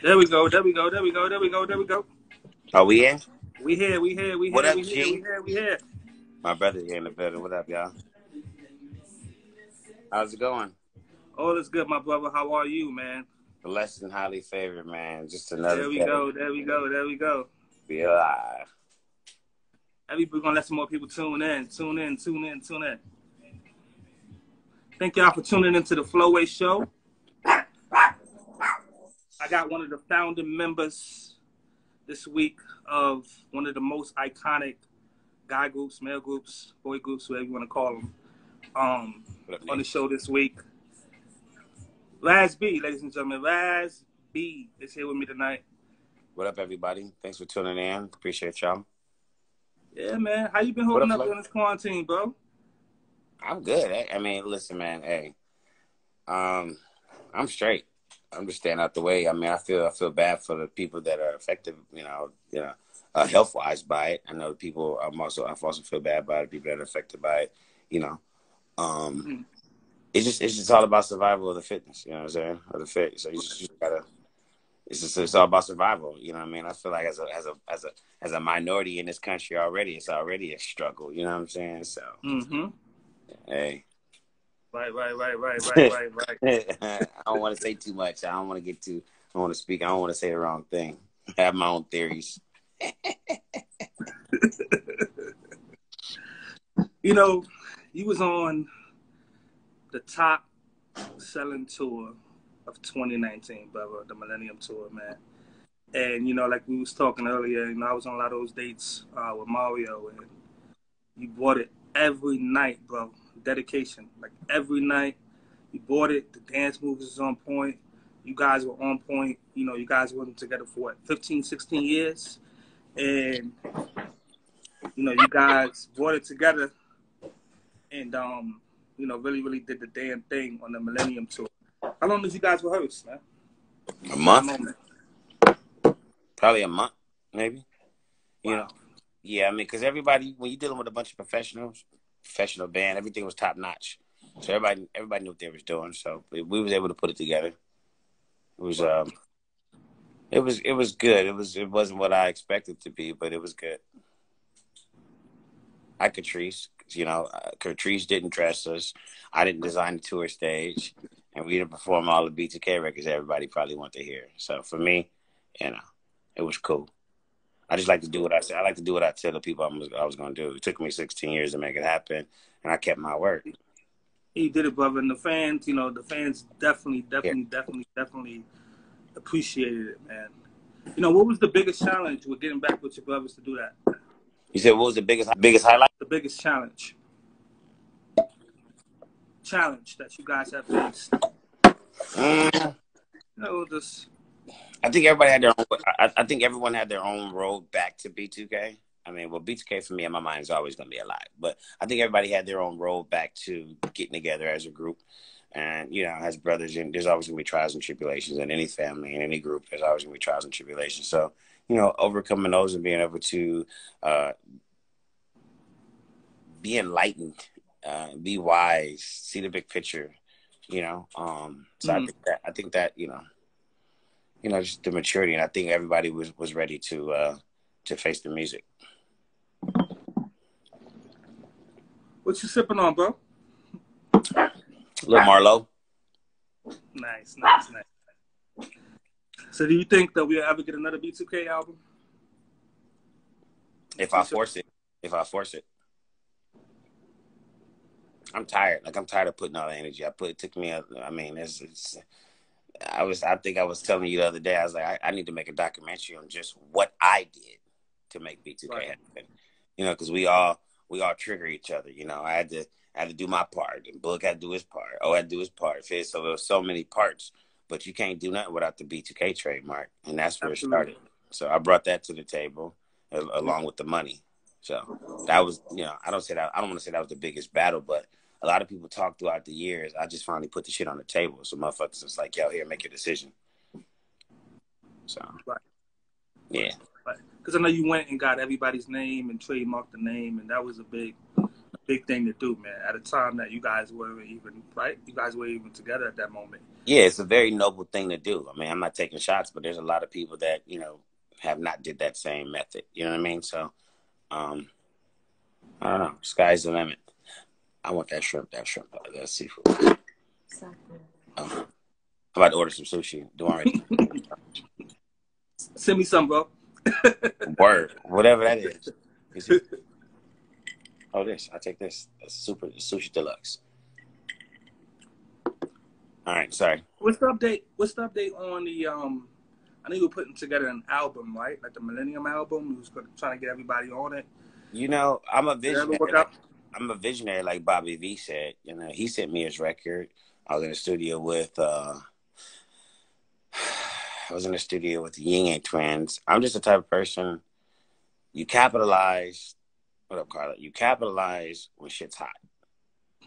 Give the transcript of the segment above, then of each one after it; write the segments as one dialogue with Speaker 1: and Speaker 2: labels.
Speaker 1: There we go. There we go. There we go. There we go. There we go.
Speaker 2: Are we in?
Speaker 1: We here. We here. We here.
Speaker 2: What up,
Speaker 1: we
Speaker 2: G?
Speaker 1: here. We here. We here.
Speaker 2: My brother here in the building. What up, y'all? How's it going?
Speaker 1: All is good, my brother. How are you, man?
Speaker 2: Blessed and highly favored, man. Just another
Speaker 1: There we
Speaker 2: day.
Speaker 1: go. There we go. There we go.
Speaker 2: Be alive.
Speaker 1: We're gonna let some more people tune in. Tune in. Tune in. Tune in. Thank y'all for tuning into the FloWay Show. I got one of the founding members this week of one of the most iconic guy groups, male groups, boy groups, whatever you want to call them, on the show this week. Raz B, ladies and gentlemen. Raz B is here with me tonight.
Speaker 2: What up, everybody? Thanks for tuning in. Appreciate y'all.
Speaker 1: Yeah, man. How you been holding up during this quarantine, bro?
Speaker 2: I'm good. I mean, listen, man. Hey, I'm straight. I'm just staying out the way. I mean, I feel bad for the people that are affected, health wise by it. I know the people. I also feel bad by the people that are affected by it. It's just all about survival of the fitness. You know what I'm saying? Of the fit. So you just gotta. It's all about survival. You know what I mean? I feel like as a minority in this country already, it's already a struggle. You know what I'm saying? So. Hey. Right. I don't want to say too much. I don't want to speak. I don't want to say the wrong thing. I have my own theories.
Speaker 1: You was on the top selling tour of 2019, brother, the Millennium Tour, man. And, like we was talking earlier, I was on a lot of those dates with Mario, and you bought it every night, bro. Dedication. Like, every night, you bought it. The dance moves was on point. You guys were on point. You guys were together for, 15, 16 years? And, you guys brought it together and, really, really did the damn thing on the Millennium Tour. How long did you guys rehearse, man?
Speaker 2: A month? Probably a month, maybe.
Speaker 1: Wow.
Speaker 2: Yeah, I mean, because everybody, when you're dealing with a bunch of professional band, everything was top notch. So everybody knew what they was doing. So we was able to put it together. It was good. It wasn't what I expected it to be, but it was good. Catrice, Catrice didn't dress us. I didn't design the tour stage, and we didn't perform all the B2K records everybody probably want to hear. So for me, it was cool. I just like to do what I say. I like to do what I tell the people I was going to do. It took me 16 years to make it happen, and I kept my word.
Speaker 1: He did it, brother. And the fans, definitely appreciated it, man. What was the biggest challenge with getting back with your brothers to do that?
Speaker 2: You said what was the biggest highlight?
Speaker 1: The biggest challenge. Challenge that you guys have faced.
Speaker 2: I think everybody had their own. I think everyone had their own road back to B2K. I mean, well, B2K for me in my mind is always going to be alive, but I think everybody had their own road back to getting together as a group, and as brothers. And there's always going to be trials and tribulations in any family, in any group. There's always going to be trials and tribulations. So overcoming those and being able to be enlightened, be wise, see the big picture. So I think that just the maturity, and I think everybody was ready to face the music.
Speaker 1: What you sipping on, bro?
Speaker 2: Little Marlowe.
Speaker 1: Nice. So do you think that we'll ever get another B2K album?
Speaker 2: If I force it. I'm tired. I'm tired of putting all the energy. I think I was telling you the other day, I was like, I need to make a documentary on just what I did to make B2K happen. Because we all trigger each other. I had to do my part, and Book had to do his part. O had to do his part. So there was so many parts, but you can't do nothing without the B2K trademark, and that's where it started. So I brought that to the table along with the money. So that was, I don't want to say that was the biggest battle, but a lot of people talk throughout the years. I just finally put the shit on the table. So motherfuckers was like, yo, here, make your decision. So, yeah.
Speaker 1: Because I know you went and got everybody's name and trademarked the name, and that was a big big thing to do, man. At a time that you guys weren't even right, you guys weren't even together at that moment.
Speaker 2: Yeah, it's a very noble thing to do. I mean, I'm not taking shots, but there's a lot of people that have not did that same method. You know what I mean? So, I don't know. Sky's the limit. I want that shrimp. That seafood.
Speaker 3: Exactly.
Speaker 2: I'm about to order some sushi. Do already.
Speaker 1: Send me some, bro.
Speaker 2: Word, whatever that is. Oh, this. I take this. That's super sushi deluxe. All right, sorry.
Speaker 1: What's the update? What's the update on the I know you were putting together an album, right? Like the Millennium album. You was trying to get everybody on it.
Speaker 2: I'm a visionary.
Speaker 1: Work out?
Speaker 2: I'm a visionary, like Bobby V said. He sent me his record. I was in the studio with the Ying Yang Twins. I'm just the type of person. You capitalize. What up, Carla? You capitalize when shit's hot.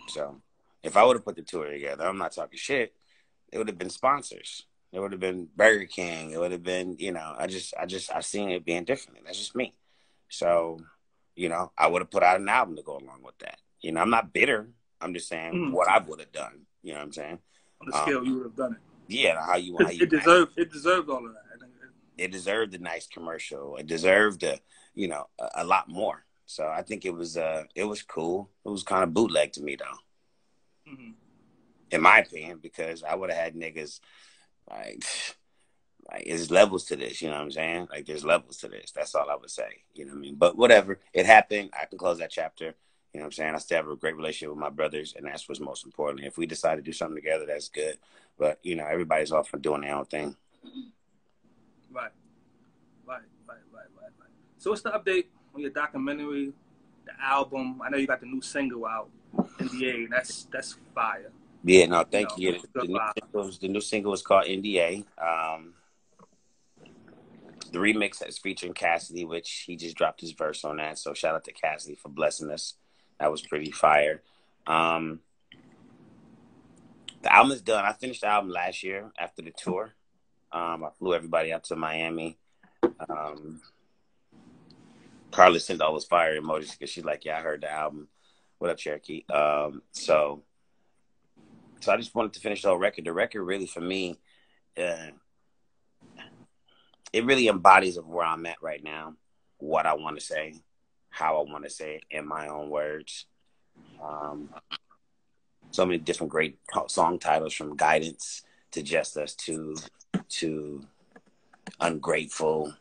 Speaker 2: So, if I would have put the tour together, I'm not talking shit. It would have been sponsors. It would have been Burger King. It would have been, I seen it being different. That's just me. So, I would have put out an album to go along with that. I'm not bitter. I'm just saying what I would have done. You know what I'm saying?
Speaker 1: On the scale you would have done it.
Speaker 2: Yeah,
Speaker 1: it deserved all of that.
Speaker 2: It deserved a nice commercial. It deserved a lot more. So I think it was cool. It was kind of bootleg to me though.
Speaker 1: Mm-hmm.
Speaker 2: In my opinion, because I would have had niggas like there's levels to this, you know what I'm saying? Like there's levels to this. That's all I would say. You know what I mean? But whatever. It happened. I can close that chapter. You know what I'm saying? I still have a great relationship with my brothers, and that's what's most important. If we decide to do something together, that's good. But everybody's off for doing their own thing.
Speaker 1: Right. So what's the update on your documentary, the album? I know you got the new single out, NDA. That's fire.
Speaker 2: Yeah, no, thank you. The new single is called NDA. The remix is featuring Cassidy, which he just dropped his verse on that. So shout out to Cassidy for blessing us. That was pretty fire. The album is done. I finished the album last year after the tour. I flew everybody out to Miami. Carla sent all those fire emojis because she's like, yeah, I heard the album. What up, Cherokee? So I just wanted to finish the whole record. The record really, for me, it really embodies of where I'm at right now, what I want to say, how I want to say it in my own words. So many different great song titles, from Guidance to Just Us to Ungrateful,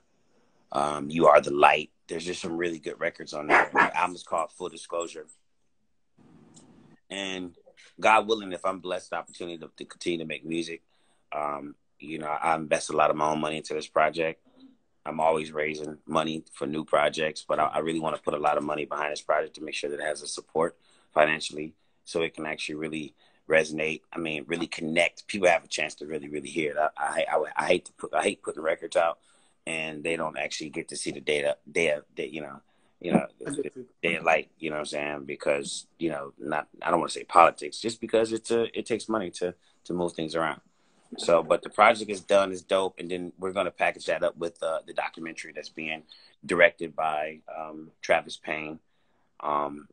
Speaker 2: You Are the Light. There's just some really good records on there. The album is called Full Disclosure. And God willing, if I'm blessed the opportunity to continue to make music, I invest a lot of my own money into this project. I'm always raising money for new projects, but I really want to put a lot of money behind this project to make sure that it has the support financially so it can actually really resonate. I mean, really connect. People have a chance to really, really hear it. I hate putting records out and they don't actually get to see the data, day of light, you know what I'm saying? Because, I don't want to say politics, just because it takes money to move things around. So, but the project is done, it's dope, and then we're going to package that up with the documentary that's being directed by Travis Payne.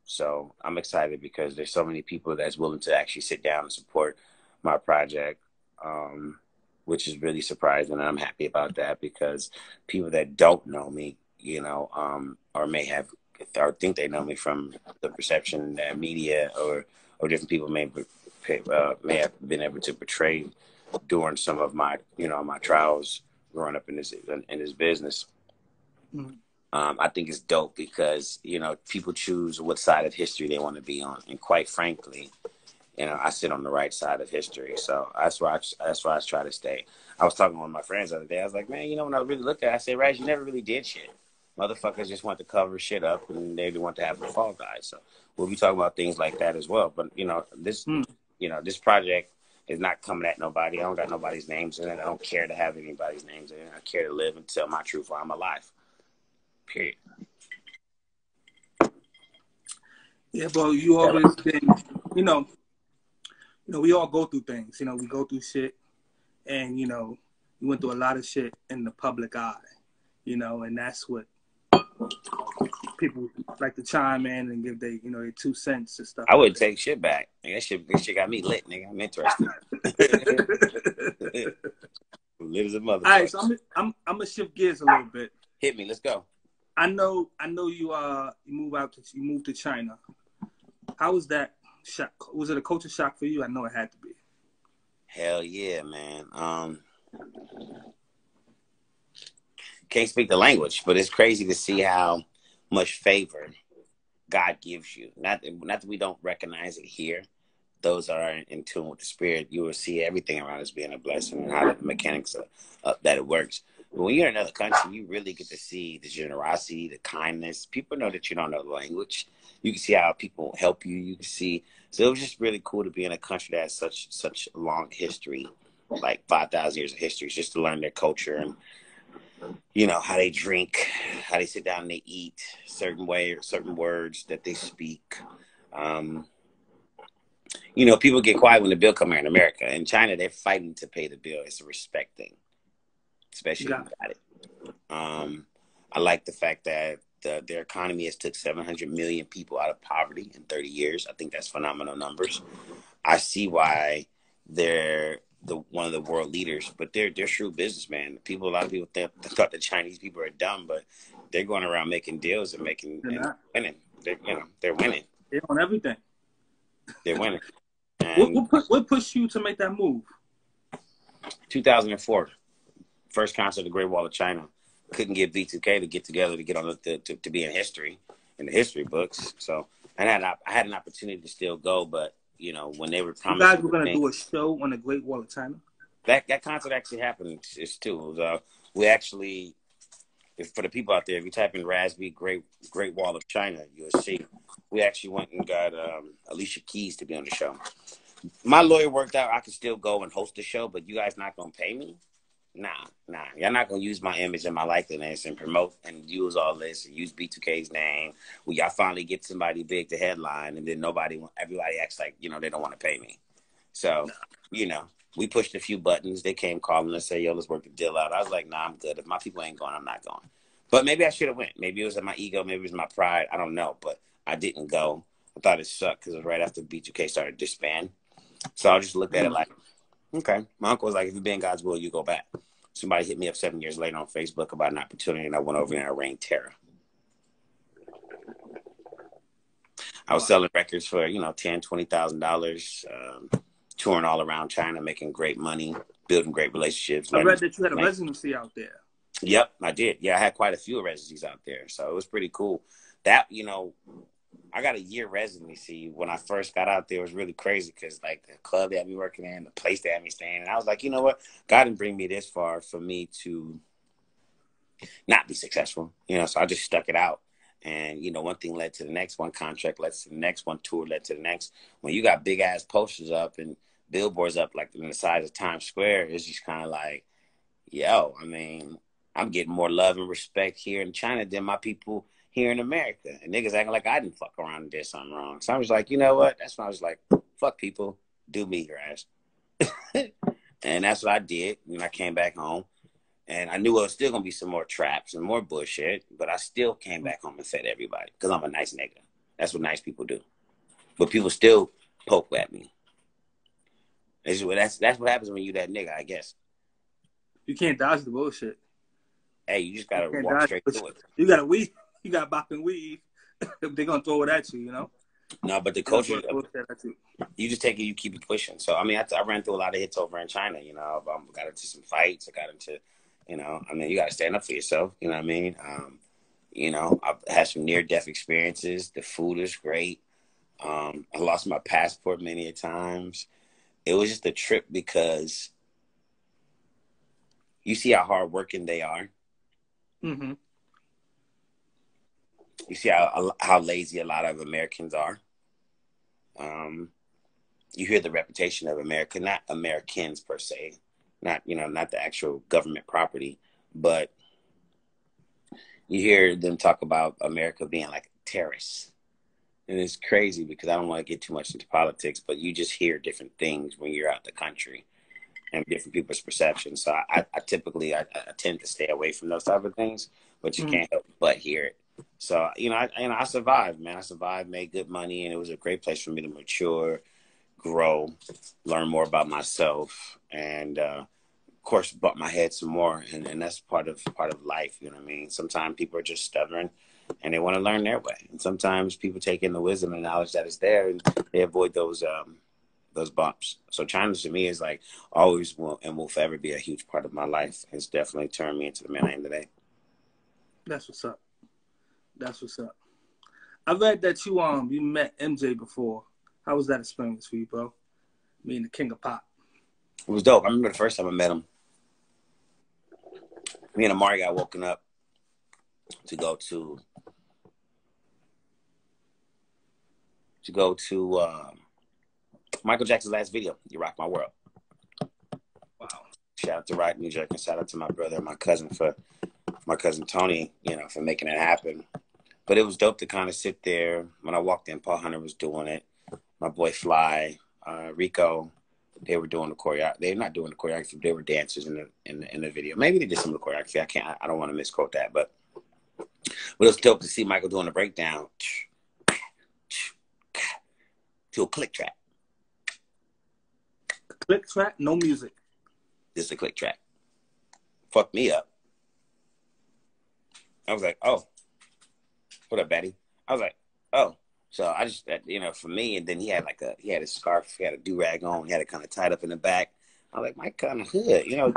Speaker 2: So I'm excited because there's so many people that's willing to actually sit down and support my project, which is really surprising, and I'm happy about that because people that don't know me, or may have or think they know me from the perception that media or different people may have been able to portray during some of my my trials growing up in this business. Mm-hmm. I think it's dope because people choose what side of history they want to be on, and quite frankly, I sit on the right side of history, so that's why I try to stay. I was talking with my friends the other day. I was like, man, when I really looked at it, I said, Raz, you never really did shit. Motherfuckers just want to cover shit up, and they want to have the fall guys. So we'll be talking about things like that as well. But this project is not coming at nobody. I don't got nobody's names in it. I don't care to have anybody's names in it. I care to live and tell my truth while I'm alive. Period.
Speaker 1: Yeah, bro. You always been, we all go through things. We go through shit, and you went through a lot of shit in the public eye. And that's what people like to chime in and give their 2 cents and stuff.
Speaker 2: I would take shit back. That shit got me lit, nigga. I'm interested. Lit as a motherfucker.
Speaker 1: All right, so I'm gonna shift gears a little bit.
Speaker 2: Hit me. Let's go.
Speaker 1: I know you moved to China. How was that shock? Was it a culture shock for you? I know it had to be.
Speaker 2: Hell yeah, man. Can't speak the language, but it's crazy to see how much favor God gives you. Not that we don't recognize it here. Those are in tune with the spirit. You will see everything around us being a blessing and how the mechanics that it works. But when you're in another country, you really get to see the generosity, the kindness. People know that you don't know the language. You can see how people help you. You can see. So it was just really cool to be in a country that has such a long history, like 5,000 years of history, just to learn their culture and, how they drink, how they sit down and they eat, certain words that they speak. People get quiet when the bill comes here in America. In China, they're fighting to pay the bill. It's a respect thing, especially if you got it. I like the fact that their economy has took 700 million people out of poverty in 30 years. I think that's phenomenal numbers. I see why they're one of the world leaders, but they're shrewd businessmen. A lot of people thought the Chinese people are dumb, but they're going around making deals and winning. They're winning.
Speaker 1: They're on everything.
Speaker 2: They're winning.
Speaker 1: What pushed you to make that move?
Speaker 2: 2004, first concert of the Great Wall of China. Couldn't get B2K to get together to get on to be in the history books. So I had an opportunity to still go, but when they were promising,
Speaker 1: you guys were going to do a show on the Great Wall of China.
Speaker 2: That concert actually happened. We actually, for the people out there, if you type in Raz B Great Wall of China, you'll see we actually went and got Alicia Keys to be on the show. My lawyer worked out I could still go and host the show, but you guys not gonna pay me? Nah. Y'all not gonna use my image and my likeness and promote and use all this and use B2K's name. Well, y'all finally get somebody big to headline, and then everybody acts like they don't want to pay me. So we pushed a few buttons. They came calling and say, "Yo, let's work the deal out." I was like, "Nah, I'm good. If my people ain't going, I'm not going." But maybe I should have went. Maybe it was my ego. Maybe it was my pride. I don't know. But I didn't go. I thought it sucked because it was right after B2K started disband. So I just looked at it like, okay. My uncle was like, if you be in God's will, you go back. Somebody hit me up 7 years later on Facebook about an opportunity, and I went over there and reigned terror. I was selling records for, $10,000, $20,000, touring all around China, making great money, building great relationships.
Speaker 1: I read that you had a residency out there.
Speaker 2: Yep, I did. Yeah, I had quite a few residencies out there. So it was pretty cool. That, I got a year residency when I first got out there. It was really crazy because, the club they had me working in, the place they had me staying, and I was like, you know what? God didn't bring me this far for me to not be successful. So I just stuck it out. And, one thing led to the next, one contract led to the next, one tour led to the next. When you got big-ass posters up and billboards up, in the size of Times Square, it's just kind of like, yo, I'm getting more love and respect here in China than my people here in America. And niggas acting like I didn't fuck around and did something wrong. So I was like, you know what? That's when I was like, fuck people, do me, your ass. And that's what I did when I came back home. And I knew it was still going to be some more traps and more bullshit, but I still came back home and fed everybody because I'm a nice nigga. That's what nice people do. But people still poke at me. That's what happens when you that nigga, I guess.
Speaker 1: You can't dodge the bullshit.
Speaker 2: Hey, you just got to walk straight through it.
Speaker 1: You got to weave. You got to bop and weave. They're going to throw it at you,
Speaker 2: No, but the culture, you just take it, you keep it pushing. So, I ran through a lot of hits over in China, I got into some fights. I got into, you got to stand up for yourself. You know what I mean? I've had some near-death experiences. The food is great. I lost my passport many a times. It was just a trip because you see how hardworking they are.
Speaker 1: Mm-hmm.
Speaker 2: You see how lazy a lot of Americans are. You hear the reputation of America, not Americans per se, not the actual government property, but you hear them talk about America being like terrorists. And it's crazy because I don't want to get too much into politics, but you just hear different things when you're out the country and different people's perceptions. So I typically tend to stay away from those type of things, but you can't help but hear it. So, I survived, man. I survived, made good money, and it was a great place for me to mature, grow, learn more about myself, and of course, butt my head some more. And that's part of life. You know what I mean? Sometimes people are just stubborn, and they want to learn their way. And sometimes people take in the wisdom and knowledge that is there, and they avoid those bumps. So China to me is like always will forever be a huge part of my life. It's definitely turned me into the man I am today.
Speaker 1: That's what's up. That's what's up. I read that you met MJ before. How was that experience for you, bro? Me and the King of Pop.
Speaker 2: It was dope. I remember the first time I met him. Me and Amari got woken up to go to Michael Jackson's last video, "You Rock My World."
Speaker 1: Wow.
Speaker 2: Shout out to Rock New York, and shout out to my brother and my cousin Tony, for making it happen. But it was dope to kind of sit there. When I walked in, Paul Hunter was doing it. My boy Fly, Rico, they were doing the choreography. They're not doing the choreography. They were dancers in the video. Maybe they did some of the choreography. I don't want to misquote that, but it was dope to see Michael doing the breakdown to a click track.
Speaker 1: Click track, no music.
Speaker 2: Just a click track. Fucked me up. I was like, oh, what up, Betty? I was like, oh. So I just, for me, and then he had a scarf, he had a do-rag on, he had it kind of tied up in the back. I was like, Mike kind of hood, can't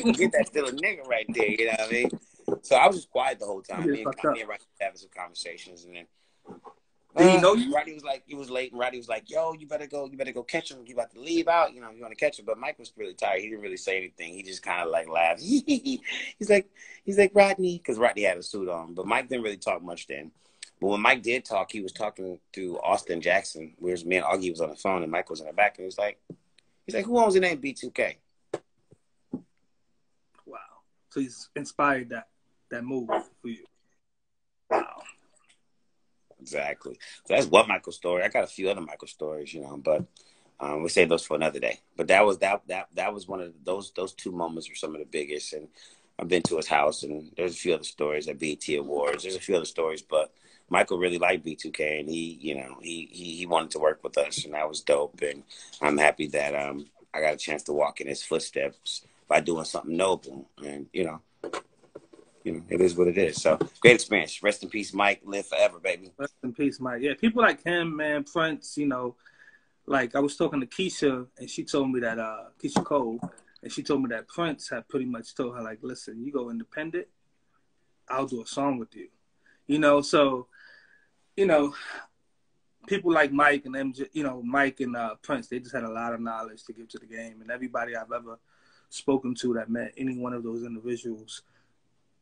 Speaker 2: forget that's still a nigga right there, you know what I mean? So I was just quiet the whole time. Me and Roddy having some conversations, and then
Speaker 1: did he know you?
Speaker 2: Roddy was like, it was late, and Roddy was like, yo, you better go catch him. You about to leave out, you want to catch him. But Mike was really tired. He didn't really say anything. He just kind of like laughed. He's like Rodney, because Rodney had a suit on. But Mike didn't really talk much then. But when Mike did talk, he was talking through Austin Jackson, whereas me and Augie was on the phone, and Mike was in the back, and he's like, who owns the name B2K?
Speaker 1: Wow. So he's inspired that move for you. Wow.
Speaker 2: Exactly. So that's one Michael story. I got a few other Michael stories, but we'll save those for another day. But that was one of those two moments were some of the biggest. And I've been to his house, and there's a few other stories at BET Awards. There's a few other stories, but Michael really liked B2K, and he wanted to work with us, and that was dope. And I'm happy that I got a chance to walk in his footsteps by doing something noble. And it is what it is. So great experience. Rest in peace, Mike. Live forever, baby.
Speaker 1: Rest in peace, Mike. Yeah, people like him, man, Prince. Like I was talking to Keisha, and she told me that Keisha Cole, and she told me that Prince had pretty much told her, like, listen, you go independent, I'll do a song with you. So people like Mike and MJ, Mike and Prince, they just had a lot of knowledge to give to the game, and everybody I've ever spoken to that met any one of those individuals.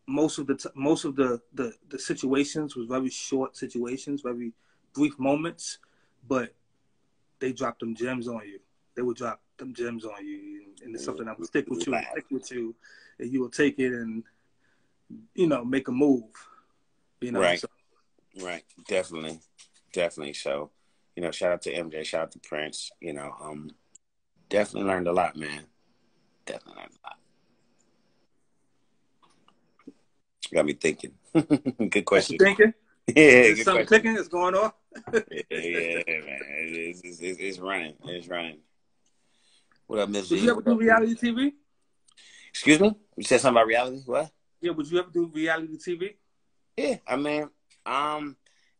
Speaker 1: Most of the situations was very short situations, very brief moments, but they dropped them gems on you. They would drop them gems on you, and it's something that will stick with you, and you will take it and make a move.
Speaker 2: Right,
Speaker 1: so.
Speaker 2: Right, definitely. So, shout out to MJ, shout out to Prince. Definitely learned a lot, man. Definitely learned a lot. Got me thinking. Good question.
Speaker 1: Thinking?
Speaker 2: Yeah,
Speaker 1: good something question. Clicking is going on.
Speaker 2: yeah, man. It's running. It's running. What up, Miss?
Speaker 1: Did you ever do reality TV?
Speaker 2: Excuse me? You said something about reality? What?
Speaker 1: Yeah, would you ever do reality TV?
Speaker 2: Yeah, I mean,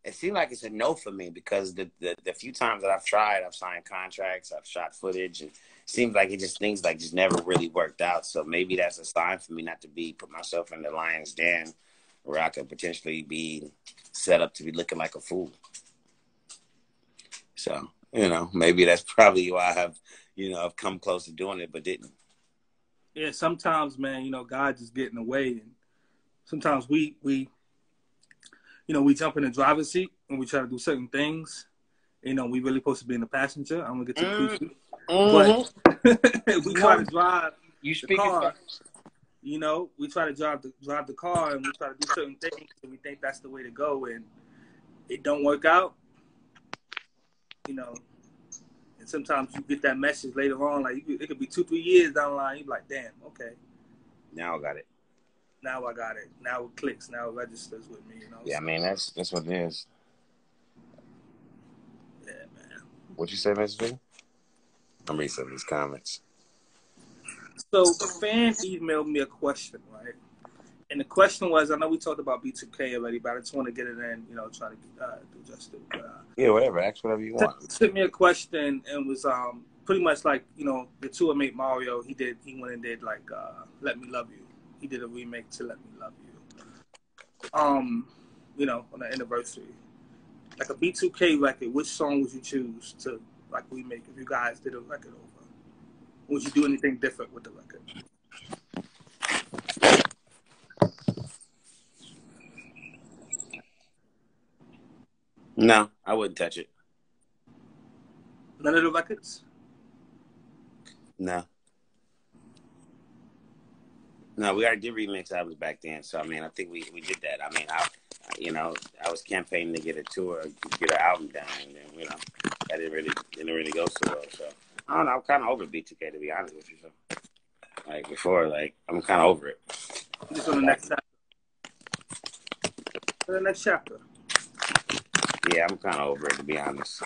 Speaker 2: it seems like it's a no for me because the few times that I've tried, I've signed contracts, I've shot footage, and it seems like things just never really worked out. So maybe that's a sign for me not to put myself in the lion's den where I could potentially be set up to be looking like a fool. So, maybe that's probably why I have, I've come close to doing it, but didn't.
Speaker 1: Yeah, sometimes, man, God just get in the way. And sometimes we jump in the driver's seat and we try to do certain things. We really supposed to be in the passenger. I'm going to get to the preaching. But we try to drive the car. We try to drive the car, and we try to do certain things, and we think that's the way to go, and it don't work out. And sometimes you get that message later on, like it could be 2-3 years down the line. You're like, damn, okay.
Speaker 2: Now I got it.
Speaker 1: Now I got it. Now it clicks. Now it registers with me. You know.
Speaker 2: Yeah, I mean that's what it is.
Speaker 1: Yeah, man.
Speaker 2: What you say, Mr. V? I'm reading some of these comments.
Speaker 1: So a fan emailed me a question, right? And the question was, I know we talked about B2K already, but I just want to get it in, you know, try to do justice.
Speaker 2: Yeah, whatever. Ask whatever you want.
Speaker 1: Sent me a question and was pretty much like, you know, the tour mate Mario, he went and did like Let Me Love You. He did a remake to Let Me Love You. You know, on the anniversary. Like a B2K record, which song would you choose to like remake if you guys did a record over? Would you do anything different with the record?
Speaker 2: No, I wouldn't touch it.
Speaker 1: None of the records?
Speaker 2: No. No, we already did remix albums back then. So, I mean, I think we did that. I mean, I was campaigning to get a tour, get an album done. And then, you know, that didn't really go so well. So, I don't know. I'm kind of over B2K, to be honest with you. So, like, before, like, I'm kind of over it.
Speaker 1: Just on the next chapter. The next chapter.
Speaker 2: Yeah, I'm kind of over it, to be honest.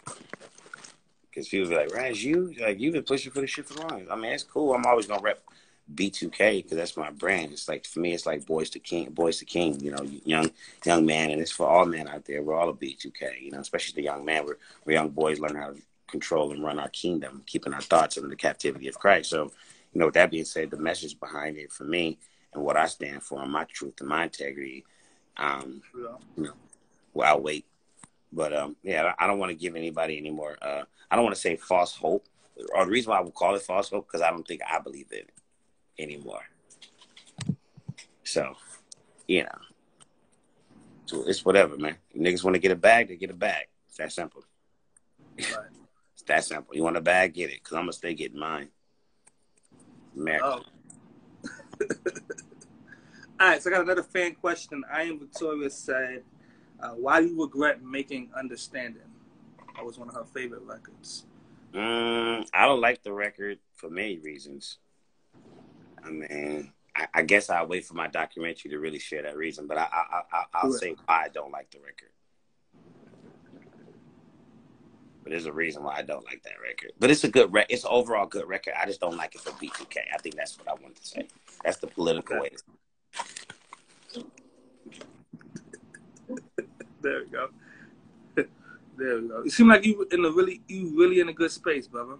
Speaker 2: Because people be like, Raz, you've been pushing for this shit for long. I mean, it's cool. I'm always going to rep B2K because that's my brand. It's like, for me, it's like Boys to King, you know, young man. And it's for all men out there. We're all a B2K, you know, especially the young man. We're young boys learning how to control and run our kingdom, keeping our thoughts under the captivity of Christ. So, you know, with that being said, the message behind it for me and what I stand for and my truth and my integrity, you know, well, I'll wait. But, yeah, I don't want to give anybody any more, I don't want to say false hope. Or the reason why I would call it false hope, because I don't think I believe in it anymore. So, you know, so it's whatever, man. If niggas want to get a bag, they get a bag. It's that simple. Right. It's that simple. You want a bag, get it, because I'm going to stay getting mine. America.
Speaker 1: Oh. All right, so I got another fan question. I Am Victoria said, why do you regret making Understanding? That was one of her favorite records.
Speaker 2: I don't like the record for many reasons. I mean, I guess I'll wait for my documentary to really share that reason, but I'll say why I don't like the record. But there's a reason why I don't like that record. But it's a good record. It's an overall good record. I just don't like it for B2K. I think that's what I wanted to say. That's the political way to say it.
Speaker 1: There we go. There we go. You seem like you really in a good space, brother.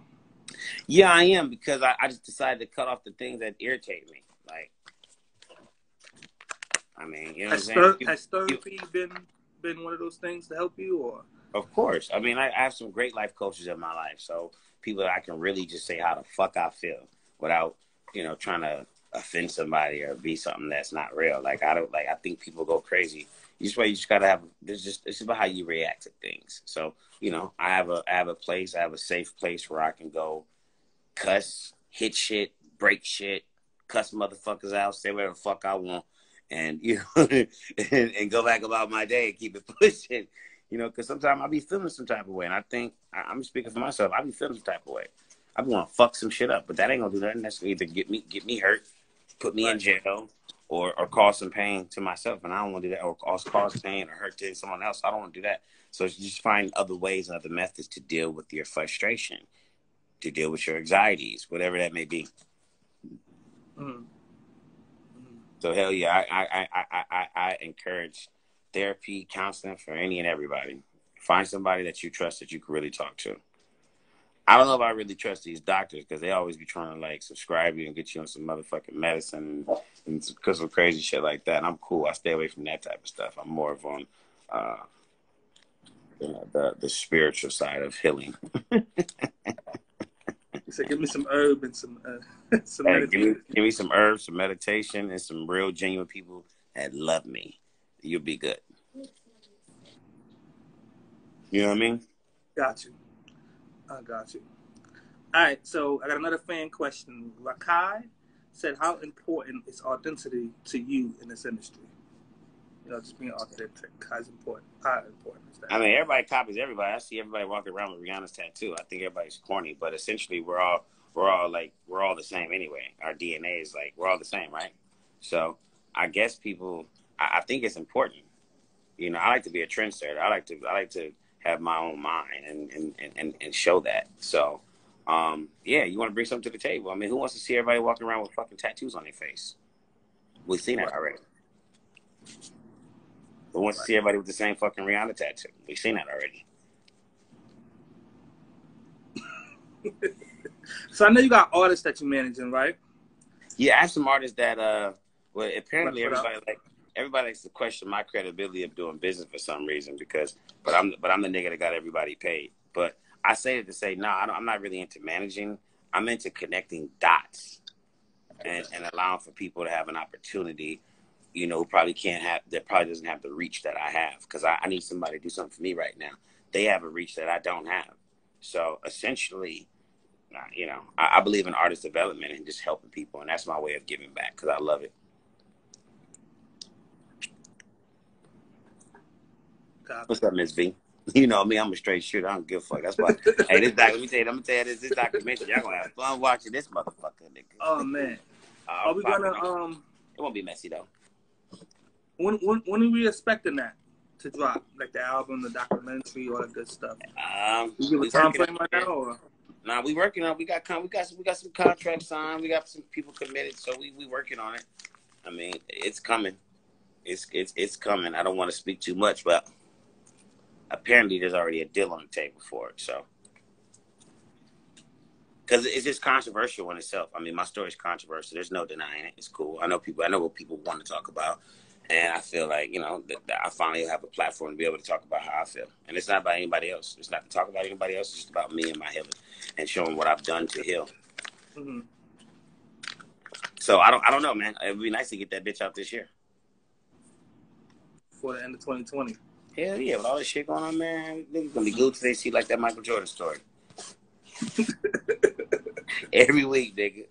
Speaker 2: Yeah, I am, because I just decided to cut off the things that irritate me. Like, I mean, you know what I'm saying?
Speaker 1: Has therapy been one of those things to help you, or?
Speaker 2: Of course. I mean, I have some great life coaches in my life, so people that I can really just say how the fuck I feel without, you know, trying to offend somebody or be something that's not real. Like, I think people go crazy. You just gotta have. It's about how you react to things. So, you know, I have a place. I have a safe place where I can go, cuss, hit shit, break shit, cuss motherfuckers out, say whatever the fuck I want, and you know, and go back about my day and keep it pushing. You know, because sometimes I be feeling some type of way, and I think I'm speaking for myself. I be feeling some type of way. I be want to fuck some shit up, but that ain't gonna do nothing. That's gonna either get me hurt, put me in jail, or cause some pain to myself, and I don't want to do that, or cause pain or hurt to someone else. I don't want to do that. So just find other ways and other methods to deal with your frustration, to deal with your anxieties, whatever that may be. Mm-hmm. So hell yeah, I encourage therapy, counseling for any and everybody. Find somebody that you trust that you can really talk to. I don't know if I really trust these doctors, because they always be trying to like subscribe you and get you on some motherfucking medicine and some crazy shit like that. And I'm cool. I stay away from that type of stuff. I'm more of on you know, the spiritual side of healing.
Speaker 1: So give me some herb and some meditation.
Speaker 2: Give me some herbs, some meditation, and some real genuine people that love me. You'll be good. You know what I mean?
Speaker 1: Got you. I got you. All right, so I got another fan question. Rakai said, how important is authenticity to you in this industry? You know, just being authentic. How important is that?
Speaker 2: I mean, everybody copies everybody. I see everybody walking around with Rihanna's tattoo. I think everybody's corny, but essentially we're all the same anyway. Our DNA is like, we're all the same, right? So I guess people, I think it's important. You know, I like to be a trendsetter. I like to have my own mind and show that. So, yeah, you want to bring something to the table. I mean, who wants to see everybody walking around with fucking tattoos on their face? We've seen that already. Who wants to see everybody with the same fucking Rihanna tattoo? We've seen that already.
Speaker 1: So I know you got artists that you're managing, right?
Speaker 2: Yeah, I have some artists that well, apparently everybody likes to question my credibility of doing business for some reason but I'm the nigga that got everybody paid. But I say it to say no, I'm not really into managing. I'm into connecting dots and allowing for people to have an opportunity, you know, that probably doesn't have the reach that I have, because I need somebody to do something for me right now. They have a reach that I don't have. So essentially, you know, I believe in artist development and just helping people, and that's my way of giving back because I love it. What's up, Miss V? You know me, I'm a straight shooter. I don't give a fuck. That's why. Hey, I'm gonna tell you this documentary. Y'all gonna have fun watching this motherfucker, nigga.
Speaker 1: Oh man, are we gonna
Speaker 2: It won't be messy though.
Speaker 1: When are we expecting that to drop? Like the album, the documentary, all that good stuff. You give a time frame right now, or?
Speaker 2: Nah, we working on. We got some contracts signed. We got some people committed, so we working on it. I mean, it's coming. It's coming. I don't want to speak too much, but apparently there's already a deal on the table for it. So, because it's just controversial in itself. I mean, my story's controversial. There's no denying it. It's cool. I know what people want to talk about, and I feel like, you know, that I finally have a platform to be able to talk about how I feel. And it's not about anybody else. It's not to talk about anybody else. It's just about me and my healing and showing what I've done to heal.
Speaker 1: Mm-hmm.
Speaker 2: So I don't know, man. It would be nice to get that bitch out this year.
Speaker 1: For the end of 2020.
Speaker 2: Hell yeah, with all this shit going on, man, niggas gonna be glued to they see like that Michael Jordan story. Every week, nigga.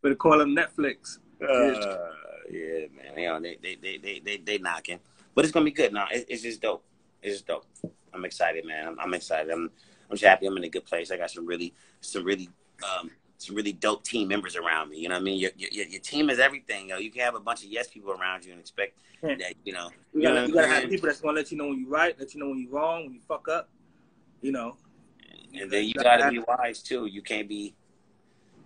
Speaker 1: Better call them Netflix.
Speaker 2: Yeah, man. You know, they knocking, but it's gonna be good. Now it's just dope. It's just dope. I'm excited, man. I'm excited. I'm just happy. I'm in a good place. I got some really dope team members around me. You know what I mean? Your team is everything. Yo, you can have a bunch of yes people around you and expect that. You know,
Speaker 1: you gotta have people that's gonna let you know when you're right, let you know when you're wrong, when you fuck up. You know.
Speaker 2: And then you gotta be wise too. You can't be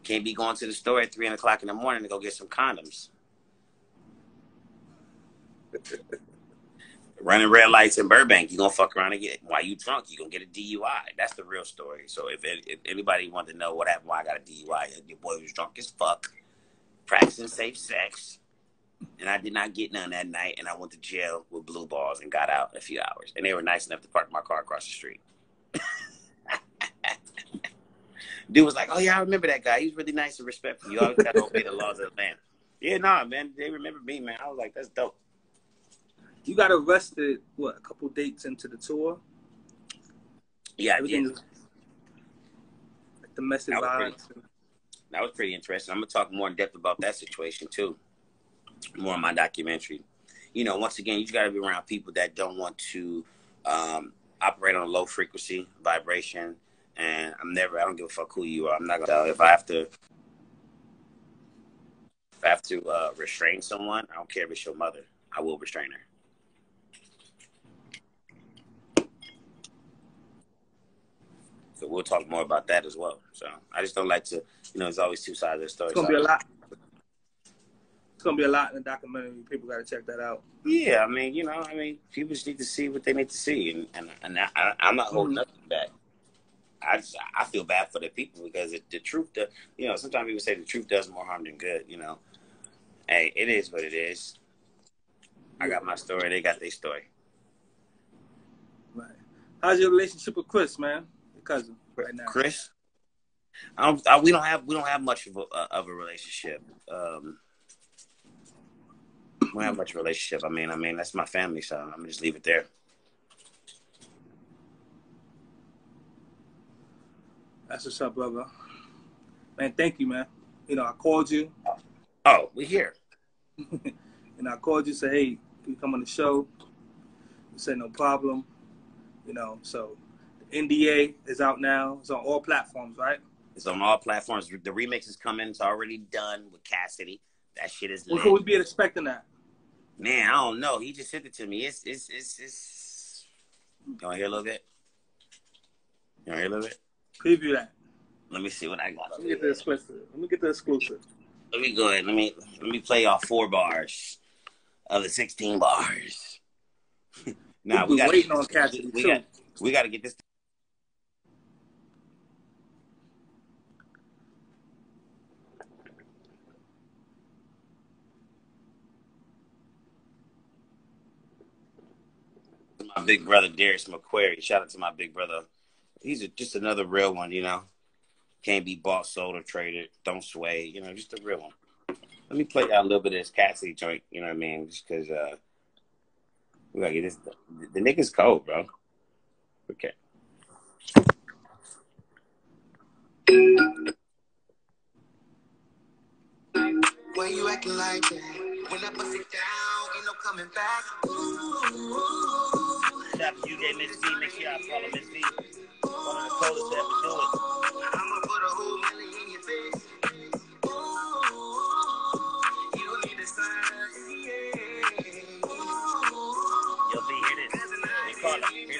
Speaker 2: going to the store at 3 o'clock in the morning to go get some condoms. Running red lights in Burbank, you gonna fuck around and get, while you drunk, you gonna get a DUI. That's the real story. So if anybody wanted to know what happened, why I got a DUI, your boy was drunk as fuck, practicing safe sex, and I did not get none that night, and I went to jail with blue balls and got out in a few hours. And they were nice enough to park my car across the street. Dude was like, "Oh yeah, I remember that guy. He was really nice and respectful. You always got to obey the laws of the land." Yeah, nah, man, they remember me, man. I was like, "That's dope."
Speaker 1: You got arrested, what, a couple dates into the tour?
Speaker 2: Yeah, I did.
Speaker 1: Like domestic violence.
Speaker 2: That was pretty interesting. I'm going to talk more in depth about that situation, too. More in my documentary. You know, once again, you got to be around people that don't want to operate on a low frequency vibration. And I don't give a fuck who you are. I'm not going to tell. If I have to restrain someone, I don't care if it's your mother. I will restrain her. So we'll talk more about that as well. So I just don't like to, you know, there's always two sides of the story.
Speaker 1: It's gonna be a lot. It's gonna be a lot in the documentary. People gotta check that out.
Speaker 2: Yeah, I mean, you know, people just need to see what they need to see, and I'm not holding nothing back. I feel bad for the people because the truth, you know, sometimes people say the truth does more harm than good. You know, hey, it is what it is. I got my story. They got their story.
Speaker 1: Right. How's your relationship with Chris, man? Cousin right now.
Speaker 2: Chris, we don't have much of a relationship. We don't have much of a relationship. I mean that's my family, so I'm gonna just leave it there.
Speaker 1: That's what's up, brother. Man, thank you, man. You know, I called you.
Speaker 2: Oh, we here.
Speaker 1: And I called you, say, hey, can you come on the show? You said no problem. You know, so NDA is out now. It's on all platforms, right?
Speaker 2: It's on all platforms. The remix is coming. It's already done with Cassidy. That shit is
Speaker 1: When
Speaker 2: lit.
Speaker 1: could we be expecting that?
Speaker 2: Man, I don't know. He just sent it to me. It's. You want to hear a little bit? You want to hear a little bit?
Speaker 1: Preview that.
Speaker 2: Let me see what I got.
Speaker 1: Let me get the exclusive.
Speaker 2: Let me go ahead. Let me play y'all 4 bars of the 16 bars. Now we got
Speaker 1: waiting on Cassidy too.
Speaker 2: We got to get this. My big brother Darius McQuarrie. Shout out to my big brother. He's just another real one, you know. Can't be bought, sold, or traded. Don't sway, you know, just a real one. Let me play out a little bit of this Cassidy joint, you know what I mean? Just because we gotta get this. The nigga's cold, bro. Okay.
Speaker 3: Why you acting like that? When I bust it down, ain't no coming back.
Speaker 2: Shout out to UJ Miss V. Make sure y'all follow Miss V. One of the coldest to ever do it.
Speaker 3: I'ma put a whole million in your face. You don't need a sign.
Speaker 2: Yo, B, hear this. Hey, Carla, hear this.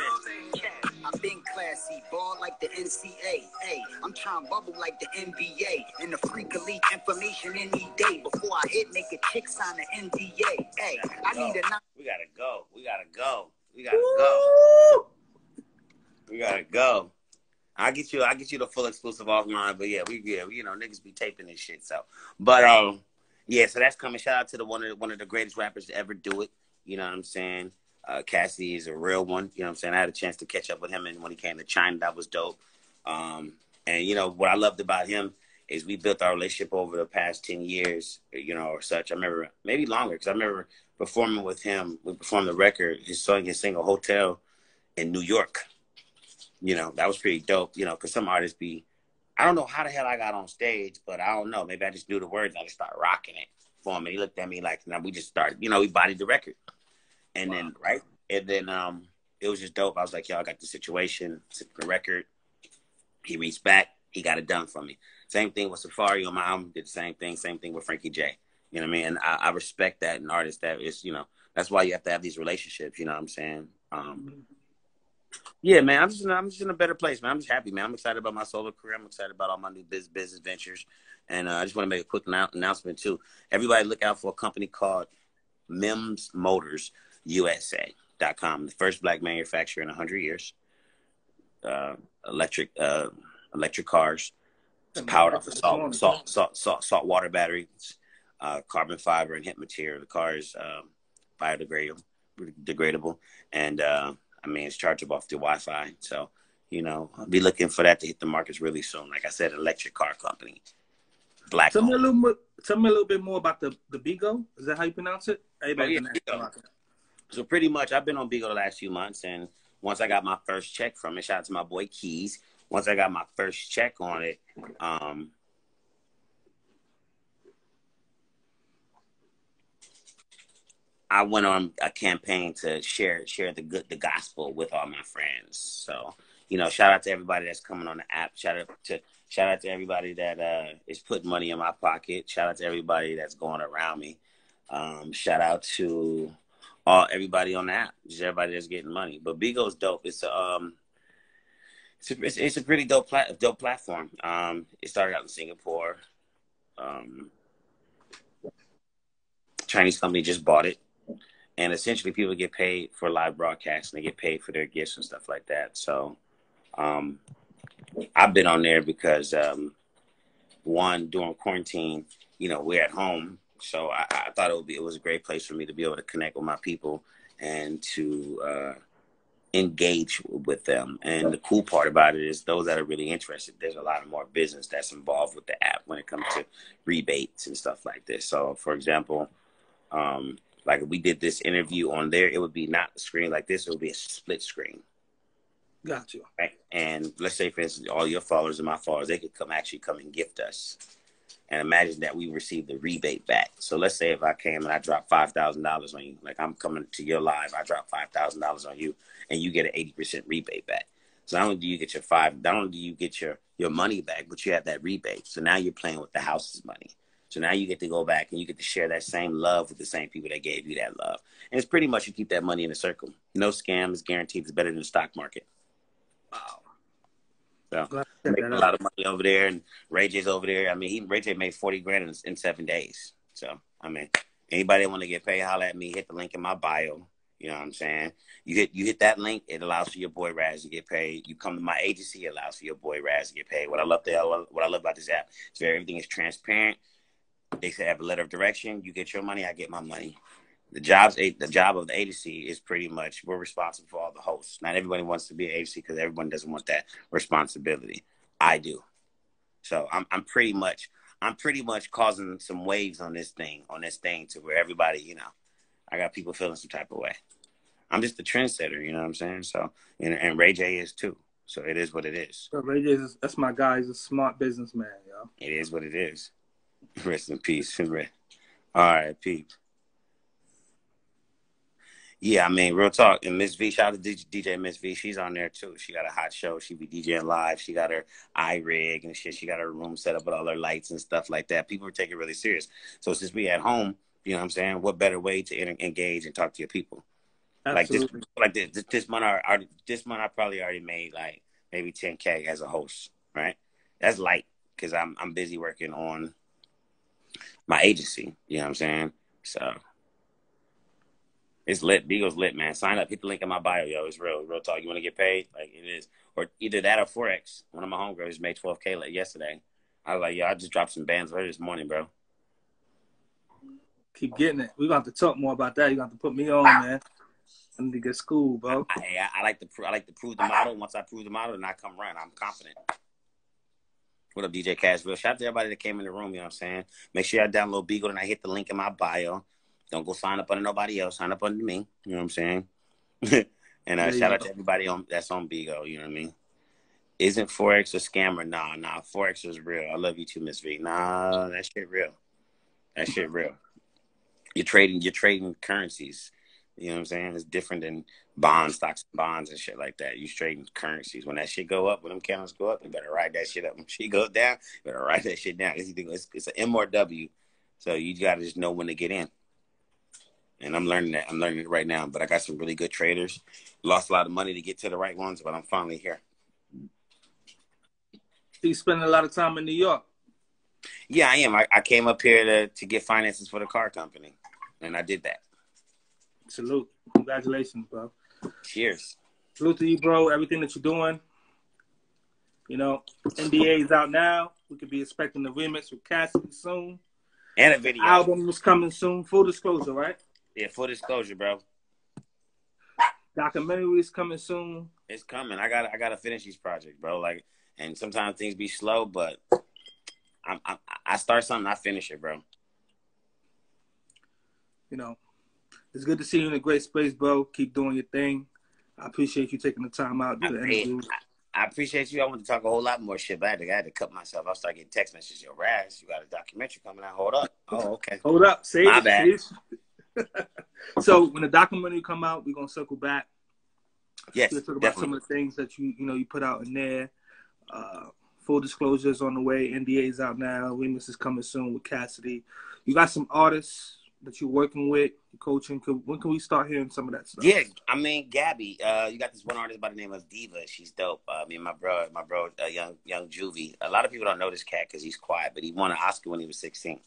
Speaker 4: I've been classy, ball like the NCAA. Hey, I'm trying to bubble like the NBA. And the freak elite information any day. Before I hit, make a chick sign an NDA. Hey, I need a...
Speaker 2: We gotta go. We gotta go. We gotta go. We gotta go. I'll get you the full exclusive offline, but yeah, you know, niggas be taping this shit, so. But yeah, so that's coming. Shout out to one of the greatest rappers to ever do it. You know what I'm saying? Cassidy is a real one. You know what I'm saying? I had a chance to catch up with him, and when he came to China, that was dope. And you know what I loved about him is we built our relationship over the past 10 years, you know, or such. I remember maybe longer, because I remember performing with him. We performed the record, his single Hotel in New York. You know, that was pretty dope, you know, because some artists I don't know how the hell I got on stage, but I don't know. Maybe I just knew the words and I just started rocking it for him. And he looked at me like, now we just started, you know, we bodied the record. And then, right? And then it was just dope. I was like, yo, I got the situation, the record. He reached back. He got it done for me. Same thing with Safari on my album. Did the same thing. Same thing with Frankie J. You know what I mean? And I respect that in artists. That is, you know, that's why you have to have these relationships. You know what I'm saying? Yeah, man, I'm just in a better place, man. I'm just happy, man. I'm excited about my solo career. I'm excited about all my new business ventures. And I just want to make a quick announcement, too. Everybody look out for a company called Mims Motors USA.com, the first black manufacturer in 100 years. Electric cars. It's powered off of salt water batteries, carbon fiber, and hemp material. The car is biodegradable, and I mean, it's chargeable off the Wi-Fi. So, you know, I'll be looking for that to hit the markets really soon. Like I said, electric car company. Black.
Speaker 1: Tell me a little bit more about the Bigo. Is that how you pronounce it?
Speaker 2: Bigo. So pretty much, I've been on Bigo the last few months, and once I got my first check from it, shout out to my boy Keys. Once I got my first check on it, I went on a campaign to share the gospel with all my friends. So, you know, shout out to everybody that's coming on the app. Shout out to everybody that is putting money in my pocket. Shout out to everybody that's going around me. Shout out to everybody on the app. Just everybody that's getting money. But Bigo's dope. It's a pretty dope platform. It started out in Singapore. Chinese company just bought it. And essentially, people get paid for live broadcasts, and they get paid for their gifts and stuff like that. So, I've been on there because, one, during quarantine, you know, we're at home. So I thought it was a great place for me to be able to connect with my people and to engage with them. And the cool part about it is those that are really interested, there's a lot of more business that's involved with the app when it comes to rebates and stuff like this. So, for example, like if we did this interview on there, it would be not a screen like this. It would be a split screen.
Speaker 1: Got you.
Speaker 2: Right? And let's say, for instance, all your followers and my followers, they could come and gift us. And imagine that we received the rebate back. So let's say if I came and I dropped $5,000 on you, like I'm coming to your live, I drop $5,000 on you, and you get an 80% rebate back. So not only do you get your money back, but you have that rebate. So now you're playing with the house's money. So now you get to go back and you get to share that same love with the same people that gave you that love. And it's pretty much you keep that money in a circle. No scam is guaranteed. It's better than the stock market.
Speaker 1: Wow.
Speaker 2: So making a lot of money over there, and Ray J's over there. I mean, Ray J made 40 grand in 7 days. So I mean, anybody that want to get paid, holler at me. Hit the link in my bio. You know what I'm saying? You hit that link, it allows for your boy Raz to get paid. You come to my agency, it allows for your boy Raz to get paid. What I love about this app is everything is transparent. They say have a letter of direction. You get your money, I get my money. The job of the agency is pretty much we're responsible for all the hosts. Not everybody wants to be an agency because everyone doesn't want that responsibility. I do. So I'm pretty much causing some waves on this thing to where everybody, you know, I got people feeling some type of way. I'm just the trendsetter, you know what I'm saying? So and Ray J is too. So it is what it is.
Speaker 1: So Ray J that's my guy. He's a smart businessman, yo.
Speaker 2: It is what it is. Rest in peace. All right, Pete. Yeah, I mean, real talk. And Miss V, shout out to DJ Miss V. She's on there too. She got a hot show. She be DJing live. She got her iRig and shit. She got her room set up with all her lights and stuff like that. People are taking it really serious. So since we at home, you know what I'm saying? What better way to engage and talk to your people?
Speaker 1: Absolutely.
Speaker 2: This month I probably already made like maybe 10K as a host, right? That's light because I'm busy working on my agency. You know what I'm saying? So it's lit. Beagle's lit, man. Sign up. Hit the link in my bio, yo. It's real talk. You want to get paid? Like it is, or either that or Forex. One of my homegirls made 12K like yesterday. I was like, yo, I just dropped some bands early this morning, bro.
Speaker 1: Keep getting it. We're going to have to talk more about that. You're going to have to put me on, man. I need to get school, bro.
Speaker 2: I like to prove the model. Once I prove the model, then I come run. I'm confident. What up, DJ Cashville? Shout out to everybody that came in the room, you know what I'm saying? Make sure y'all download Beagle and I hit the link in my bio. Don't go sign up under nobody else. Sign up under me. You know what I'm saying? And shout out to everybody that's on Beagle. You know what I mean? Isn't Forex a scammer? Nah. Forex is real. I love you too, Miss V. Nah, that shit real. You're trading currencies. You know what I'm saying? It's different than bonds, stocks, bonds, and shit like that. You trading currencies. When that shit go up, when them candles go up, you better ride that shit up. When shit goes down, you better ride that shit down. It's an M or W. So you got to just know when to get in. And I'm learning that. I'm learning it right now. But I got some really good traders. Lost a lot of money to get to the right ones, but I'm finally here.
Speaker 1: You spending a lot of time in New York?
Speaker 2: Yeah, I am. I came up here to get finances for the car company, and I did that.
Speaker 1: Salute. Congratulations, bro.
Speaker 2: Cheers.
Speaker 1: Salute to you, bro. Everything that you're doing. You know, NBA is out now. We could be expecting the remix with Cassidy soon.
Speaker 2: And a video.
Speaker 1: The album is coming soon. Full disclosure, right?
Speaker 2: Yeah, full disclosure, bro.
Speaker 1: Documentary is coming soon.
Speaker 2: It's coming. I gotta finish these projects, bro. Like, and sometimes things be slow, but I start something, I finish it, bro.
Speaker 1: You know, it's good to see you in a great space, bro. Keep doing your thing. I appreciate you taking the time out to do the interview.
Speaker 2: I appreciate you. I want to talk a whole lot more shit, but I had to cut myself. I started getting text messages. Yo, Raz, you got a documentary coming out. Hold up. Oh, okay.
Speaker 1: Hold up. Say
Speaker 2: My
Speaker 1: it.
Speaker 2: bad.
Speaker 1: So when the documentary come out, we're going to circle back.
Speaker 2: Yes,
Speaker 1: We'll talk about
Speaker 2: definitely.
Speaker 1: some of the things that you put out in there. Full disclosures on the way. NDA is out now. Remix is coming soon with Cassidy. You got some artists that you're working with, you're coaching. When can we start hearing some of that stuff?
Speaker 2: Yeah, I mean, Gabby, you got this one artist by the name of Diva. She's dope. Me and my bro, young Juvie. A lot of people don't know this cat because he's quiet, but he won an Oscar when he was 16.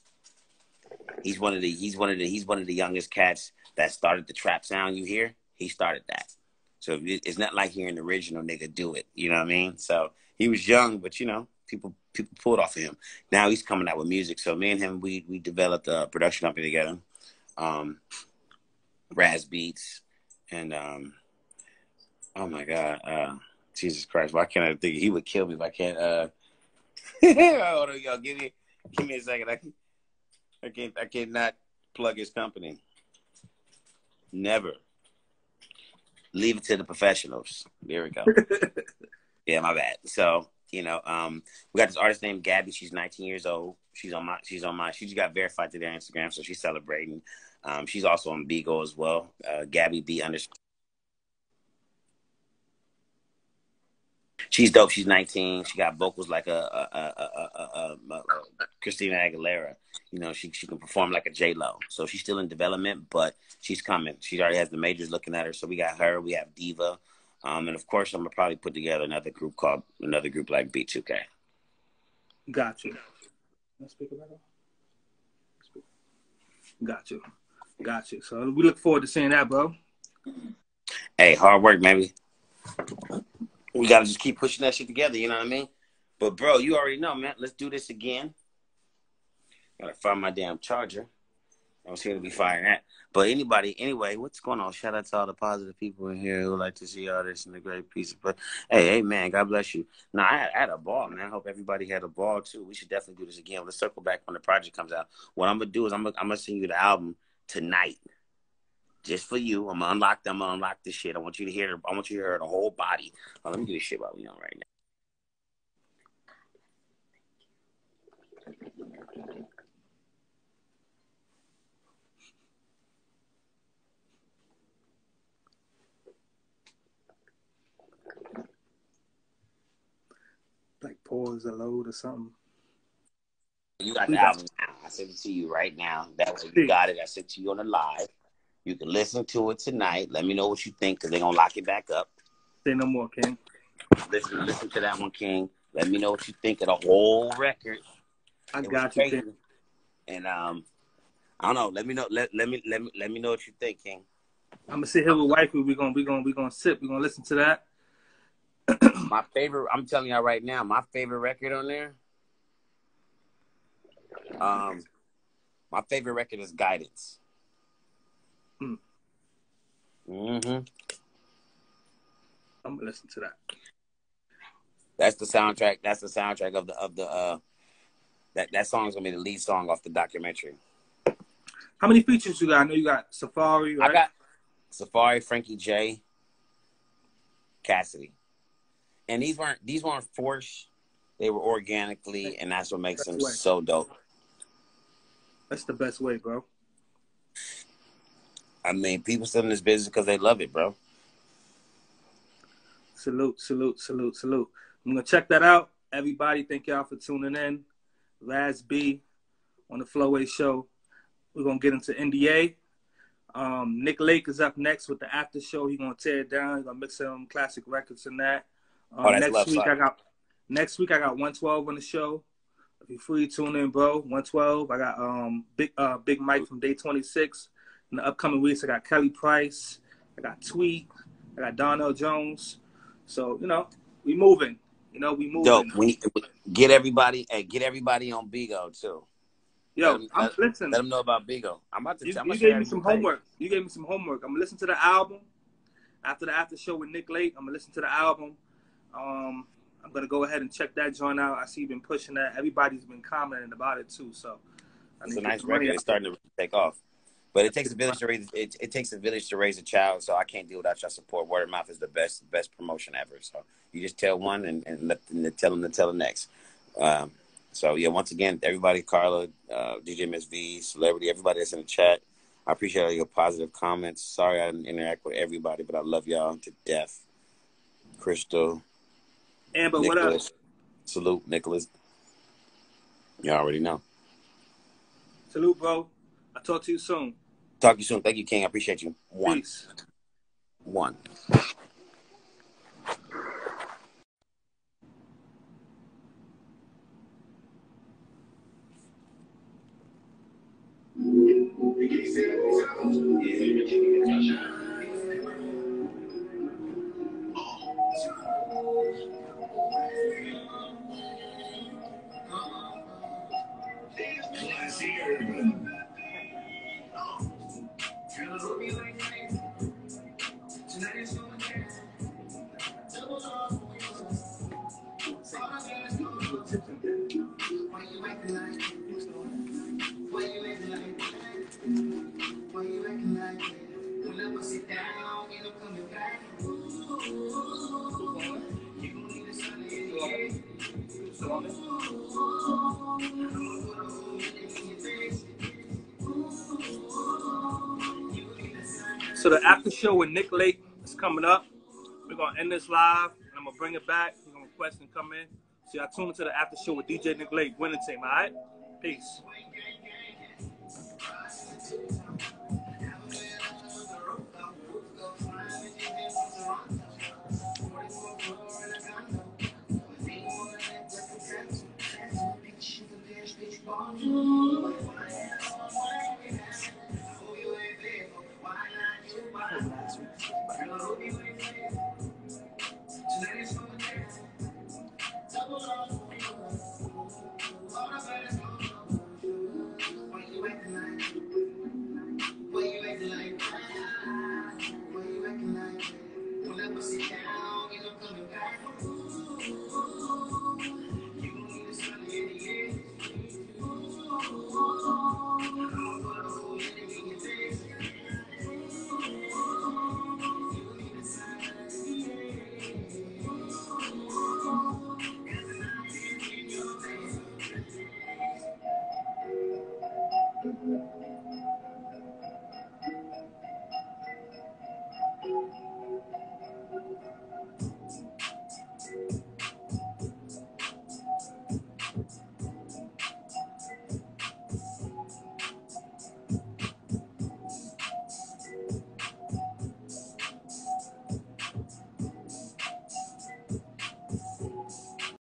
Speaker 2: He's one of the youngest cats that started the trap sound you hear. He started that. So it's not like hearing the original nigga do it. You know what I mean? So he was young, but you know, people pulled off of him. Now he's coming out with music. So me and him, we developed a production company together. Raz Beats and oh my God, Jesus Christ! Why can't I think he would kill me if I can't? Hold on, y'all, give me a second. I cannot plug his company. Never. Leave it to the professionals. There we go. Yeah, my bad. So, you know, we got this artist named Gabby. She's 19 years old. She just got verified to their Instagram, so she's celebrating. She's also on Beagle as well. Gabby B _ She's dope. She's 19. She got vocals like a Christina Aguilera. you know, she can perform like a J-Lo. So she's still in development, but she's coming. She already has the majors looking at her. So we got her. We have Diva. And, of course, I'm going to probably put together another group like B2K.
Speaker 1: Got you. Let's speak about it. Got you. So we look forward to seeing that, bro.
Speaker 2: Hey, hard work, maybe. We got to just keep pushing that shit together, you know what I mean? But, bro, you already know, man. Let's do this again. Gotta find my damn charger. I was here to be firing that. But anyway, what's going on? Shout out to all the positive people in here who like to see all this and the great piece. But hey, man, God bless you. Now, I had a ball, man. I hope everybody had a ball, too. We should definitely do this again. Let's circle back when the project comes out. What I'm going to do is I'm gonna send you the album tonight. Just for you. I'm going to unlock this shit. I want you to hear the whole body. Oh, let me get this shit while we on right now.
Speaker 1: Like pause a load or something.
Speaker 2: You got the album now. I sent it to you right now. That way you got it. I sent it to you on the live. You can listen to it tonight. Let me know what you think, because they're going to lock it back up.
Speaker 1: Say no more, King.
Speaker 2: Listen to that one, King. Let me know what you think of the whole record.
Speaker 1: I got you, King.
Speaker 2: And I don't know. Let me know. Let me know what you think, King.
Speaker 1: I'm gonna sit here with wifey. We're gonna sip. We're gonna listen to that.
Speaker 2: My favorite. I'm telling y'all right now. My favorite record on there. My favorite record is Guidance. Mm-hmm.
Speaker 1: I'm gonna listen to that.
Speaker 2: That's the soundtrack. That's the soundtrack of the that song's gonna be the lead song off the documentary.
Speaker 1: How many features you got? I know you got Safari, right?
Speaker 2: I got Safari, Frankie J, Cassidy, and these weren't forced. They were organically, and that's what makes them so dope.
Speaker 1: That's the best way, bro.
Speaker 2: I mean, people still in this business because they love it, bro.
Speaker 1: Salute. I'm gonna check that out. Everybody, thank y'all for tuning in. Raz B on the FloWay Show. We're gonna get into NDA. Nick Lake is up next with the after show. He's gonna tear it down. He's gonna mix some classic records in that. Next week I got 112 on the show. If you're free, tune in, bro. 112. I got Big Mike from Day 26. In the upcoming weeks, I got Kelly Price. I got Tweet. I got Darnell Jones. So, we moving. We moving.
Speaker 2: Dope. We get everybody on Bigo too.
Speaker 1: Yo, listen.
Speaker 2: Let them know about Bigo. You
Speaker 1: gave me some homework. I'm gonna listen to the album. After the after show with Nick Lake, I'm gonna listen to the album. I'm gonna go ahead and check that joint out. I see you've been pushing that. Everybody's been commenting about it too. So
Speaker 2: it's a nice record. It's starting to take off. But it takes a village to raise it takes a village to raise a child. So I can't do without your support. Word of mouth is the best promotion ever. So you just tell one and tell them to tell the next. So yeah, once again, everybody, Carla, DJ Miss V, Celebrity, everybody that's in the chat, I appreciate all your positive comments. Sorry I didn't interact with everybody, but I love y'all to death. Crystal,
Speaker 1: Amber,
Speaker 2: Nicholas,
Speaker 1: what up?
Speaker 2: Salute, Nicholas. You already know.
Speaker 1: Salute, bro. I'll talk to you soon.
Speaker 2: Talk to you soon. Thank you, King. I appreciate you.
Speaker 1: Peace.
Speaker 2: One.
Speaker 1: So the after show with Nick Lake is coming up. We're gonna end this live, and I'm gonna bring it back. We're gonna request and come in. So y'all tune into the after show with DJ Nick Lake, winning team. All right, peace.